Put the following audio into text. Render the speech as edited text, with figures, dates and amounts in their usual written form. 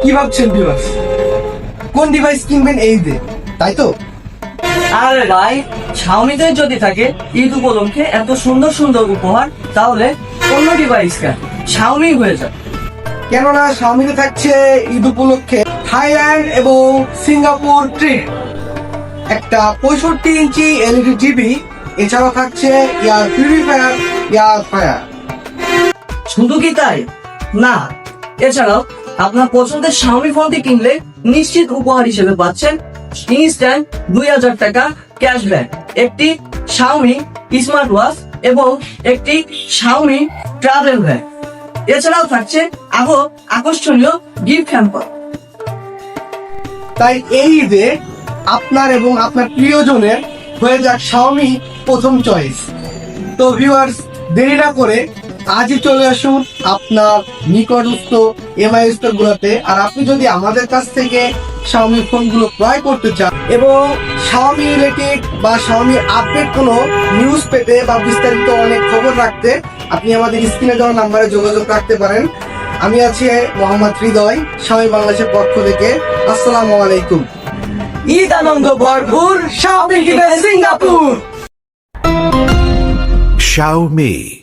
কি ভাবছেন ভিউয়ার্স, কোন ডিভাইস কিনবেন এই ঈদে, তাই তো? আরে ভাই, শাওমিতে যদি থাকে ঈদ উপলক্ষে এত সুন্দর সুন্দর উপহার, তাহলে অন্য ডিভাইস কেন, শাওমি হয়ে যায়। কেননা শাওমিতে থাকছে ঈদ উপলক্ষে থাইল্যান্ড এবং সিঙ্গাপুর ট্রিট, একটা 65 ইঞ্চি এলইডি টিভি, এছাড়াও থাকছে এয়ার পিউরিফায়ার, এয়ার ফায়ার। শুধু কি তাই না, এছাড়াও আপনার পছন্দের শাওমি ফোনটি কিনলে নিশ্চিত উপহার হিসেবে পাচ্ছেন ইনস্ট্যান্ট 2000 টাকা ক্যাশব্যাক, একটি শাওমি স্মার্ট ওয়াচ এবং একটি শাওমি ট্রাভেল ব্যাগ। এছাড়াও থাকছে আরো আকর্ষণীয় গিফট হ্যাম্পার। তাই এই ঈদে আপনার এবং আপনার প্রিয়জনের হয়ে যাক শাওমি প্রথম চয়েস। তো ভিউয়ার্স, দেরি না করে আজই চলে আসুন আপনার নিকটস্থ এমআই স্টোর গুলোতে। আর আপনি যদি আমাদের কাছ থেকে শাওমি ফোনগুলো ক্রয় করতে চান এবং শাওমি রিলেটেড বা শাওমি আপডেট কোনো নিউজ পেতে বা বিস্তারিত অনেক খবর রাখতে, আপনি আমাদের স্ক্রিনে দেওয়া নাম্বারে যোগাযোগ রাখতে পারেন। আমি আছি মোহাম্মদ হৃদয়, শাওমি বাংলাদেশের পক্ষ থেকে। আসসালামু আলাইকুম। ঈদ আনন্দ ভরপুর শাওমি কিনে সিঙ্গাপুর। Xiaomi.